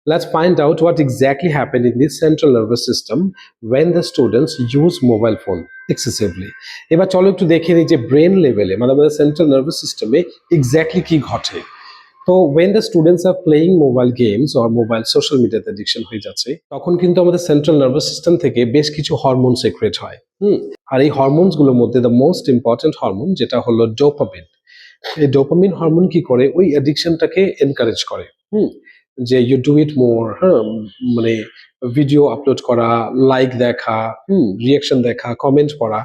Let's find out what exactly happened in the central nervous system when the students use mobile phone excessively. এবার চলো একটু দেখে নিই যে ব্রেন লেভেলে মানে আমাদের সেন্ট্রাল নার্ভাস সিস্টেমে এক্স্যাক্টলি কি ঘটে। তো when the students are playing mobile games or mobile social media addiction হয়ে যাচ্ছে তখন কিন্তু আমাদের সেন্ট্রাল নার্ভাস সিস্টেম থেকে বেশ কিছু হরমোন সিক্রেট হয়। আর এই হরমোনস গুলোর মধ্যে দ্য মোস্ট ইম্পর্টেন্ট হরমোন যেটা হলো ডোপামিন। এই ডোপামিন হরমোন কি করে ওই অ্যাডিকশনটাকে এনকারেজ করে। যে ইউ ডু ইট মোর, হ্যাঁ, মানে ভিডিও আপলোড করা, লাইক দেখা, রিয়াকশন দেখা, কমেন্ট পড়া,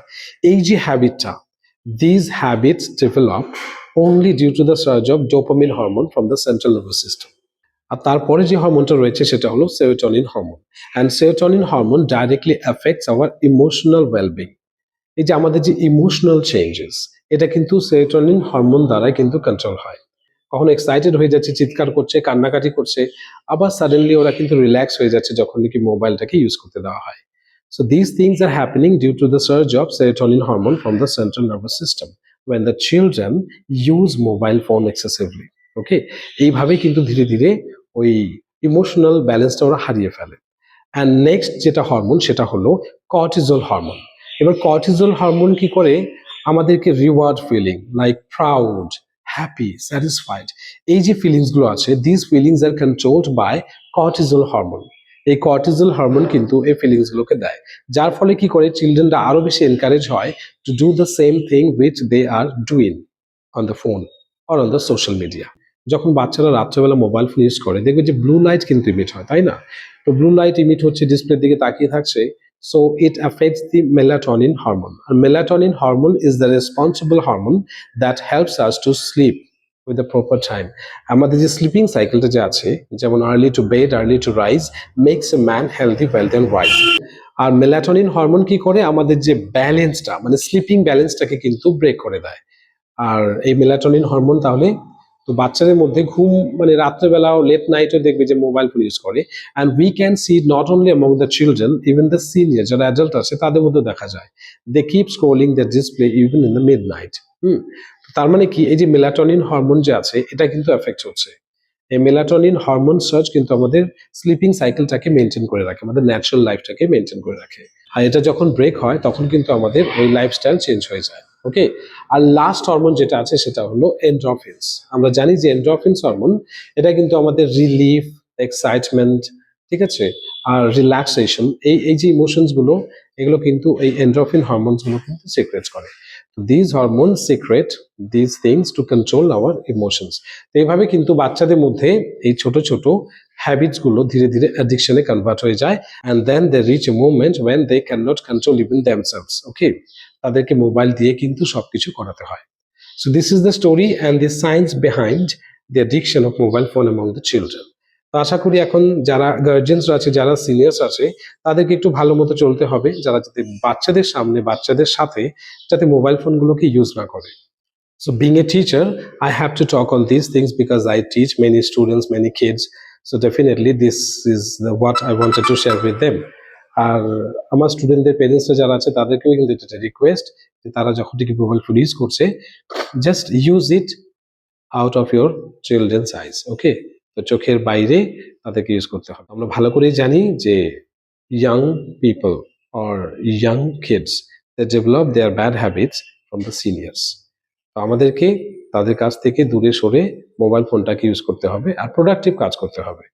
এই যে হ্যাবিটটা, this habits develop only due to the surge of dopamine hormone from the central nervous system. আর তারপরে যে হরমোনটা রয়েছে সেটা হলো serotonin hormone, and serotonin hormone directly affects our emotional wellbeing. এই যে আমাদের যে ইমোশনাল চেঞ্জেস, এটা কিন্তু সেরোটোনিন হরমোন দ্বারাই কিন্তু কন্ট্রোল হয়। কখনো এক্সাইটেড হয়ে যাচ্ছে, চিৎকার করছে, কান্নাকাটি করছে, আবার সাডেনলি ওরা কিন্তু রিল্যাক্স হয়ে যাচ্ছে যখন নাকি মোবাইলটাকে ইউজ করতে দেওয়া হয়। So these things are happening due to the surge of serotonin hormone from the central nervous system when the children use mobile phone excessively. Okay, এইভাবেই কিন্তু ধীরে ধীরে ওই ইমোশনাল ব্যালেন্সটা ওরা হারিয়ে ফেলে। অ্যান্ড নেক্সট যেটা হরমোন সেটা হলো কর্টিজল হরমোন। এবার কর্টিজল হরমোন কি করে আমাদেরকে reward feeling like proud, happy, satisfied, এই যে ফিলিংস গুলো আছে, this feelings are controlled by cortisol hormone. এই কর্টিজল হরমোন কিন্তু এই ফিলিংস গুলোকে দেয়, যার ফলে কি করে চিলড্রেনরা আরো বেশি এনকারেজ হয় to do the same thing which they are doing on the phone or on the social media. যখন বাচ্চারা রাত্রেবেলা মোবাইল ফোন ইউজ করে দেখবে যে ব্লু লাইট কিন্তু ইমিট হয়, তাই না? তো ব্লু লাইট ইমিট হচ্ছে, ডিসপ্লের দিকে তাকিয়ে থাকছে, so it affects the melatonin hormone. And melatonin hormone is the responsible hormone that helps us to sleep with the proper time. আমাদের যে স্লিপিং সাইকেলটা যে আছে, যেমন early to bed, early to rise makes a man healthy, wealth and wise. আর melatonin hormone কি করে আমাদের যে ব্যালেন্সটা মানে স্লিপিং ব্যালেন্সটাকে কিন্তু ব্রেক করে দেয়। আর এই মেলাটোনিন হরমোন তাহলে তো বাচ্চাদের মধ্যে ঘুম মানে রাত্রেবেলাও লেট নাইটও দেখবে যে মোবাইল ফোন ইউজ করে, and we can see not only among the children, even the senior যারা অ্যাডাল্ট আছে তাদের মধ্যে দেখা যায় they keep scrolling the display even in the mid night. তার মানে কি এই যে মেলাটোনিন হরমোন যে আছে এটা কিন্তু এফেক্ট হচ্ছে। এই মেলাটোনিন হরমোন সার্চ কিন্তু আমাদের স্লিপিং সাইকেলটাকে মেনটেন করে রাখে, আমাদের ন্যাচারাল লাইফটাকে মেনটেন করে রাখে। আর এটা যখন ব্রেক হয় তখন কিন্তু আমাদের ওই লাইফস্টাইল চেঞ্জ হয়ে যায়। ওকে, আর লাস্ট হরমোন যেটা আছে সেটা হলো এন্ডোরফিনস। আমরা জানি যে এন্ডোরফিনস হরমোন এটা কিন্তু আমাদের রিলিফ, এক্সাইটমেন্ট, ঠিক আছে, আর রিল্যাক্সেশন, এই এই যে ইমোশনস গুলো এগুলো কিন্তু এই এন্ডোরফিন হরমোনস গুলো কিন্তু সিক্রেট করে। This hormone secret this things to control hour emotions. তো এইভাবে কিন্তু বাচ্চাদের মধ্যে এই ছোট ছোট হ্যাবিটস গুলো ধীরে ধীরে অ্যাডিকশনে কনভার্ট হয়ে যায়, and then they reach a moment when they can not control even themselves. Okay, তাদেরকে মোবাইল দিয়ে কিন্তু সবকিছু করাতে হয়। So this is the story and the science behind the addiction of mobile phone among the children. তো আশা করি এখন যারা গার্জিয়ানস আছে, যারা সিনিয়র্স আছে, তাদেরকে একটু ভালো মতো চলতে হবে, যারা যাতে বাচ্চাদের সামনে বাচ্চাদের সাথে যাতে মোবাইল ফোনগুলোকে ইউজ না করে। So being a teacher, I have to talk on these things because I teach many students, many kids. So definitely this is what I wanted to share with them. আর আমার স্টুডেন্টদের পেরেন্টসরা যারা আছে তাদেরকেও কিন্তু এটা request যে তারা যখন থেকে মোবাইল ফোন ইউজ করছে just use it out of your children's eyes. Okay, তো চোখের বাইরে তাদেরকে ইউজ করতে হবে। আমরা ভালো করেই জানি যে young people or young kids they develop their bad habits from the seniors. তো আমাদেরকে তাদের কাছ থেকে দূরে সরে মোবাইল ফোনটাকে ইউজ করতে হবে আর প্রোডাক্টিভ কাজ করতে হবে।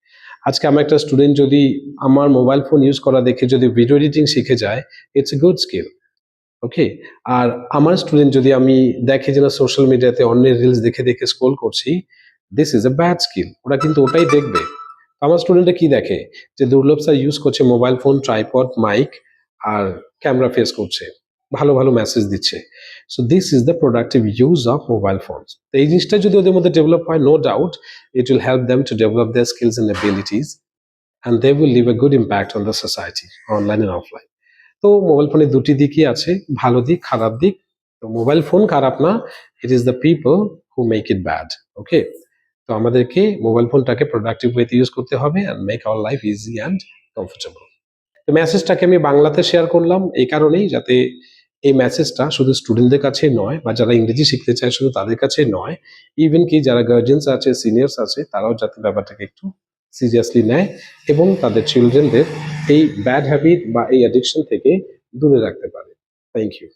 আজকে আমার একটা স্টুডেন্ট যদি আমার মোবাইল ফোন ইউজ করা দেখে যদি ভিডিও এডিটিং শিখে যায়, ইটস এ গুড স্কিল। ওকে, আর আমার স্টুডেন্ট যদি আমি দেখে যে না সোশ্যাল মিডিয়াতে অন্যের রিলস দেখে দেখে স্ক্রোল করছি, this is a bad skill. ওরা কিন্তু ওটাই দেখবে। আমার স্টুডেন্টরা কি দেখে যে দুর্লভ স্যার ইউজ করছে মোবাইল ফোন, ট্রাইপড, মাইক আর ক্যামেরা ফেস করছে, ভালো ভালো মেসেজ দিচ্ছে। So this is the productive use of mobile phones. তো এই জিনিসটা যদি ওদের মধ্যে ডেভেলপ হয়, no doubt it will help them to develop their skills and abilities and they will leave a good impact on the society, online and offline. তো mobile ফোনের দুটি দিকই আছে, ভালো দিক, খারাপ দিক। তো মোবাইল ফোন খারাপ না, it is the people who make it bad. Okay, তো আমাদেরকে মোবাইল ফোনটাকে প্রোডাক্টিভ ওয়েতে ইউজ করতে হবে and make our life easy and comfortable. তো মেসেজটাকে আমি বাংলাতে শেয়ার করলাম এই কারণেই যাতে এই মেসেজটা শুধু স্টুডেন্টদের কাছে নয় বা যারা ইংরেজি শিখতে চায় শুধু তাদের কাছে নয়, ইভেন কি যারা গার্জিয়ানস আছে, সিনিয়র্স আছে, তারাও যাতে ব্যাপারটাকে একটু সিরিয়াসলি নেয় এবং তাদের চিলড্রেনদের এই ব্যাড হ্যাবিট বা এই অ্যাডিকশন থেকে দূরে রাখতে পারে। Thank you.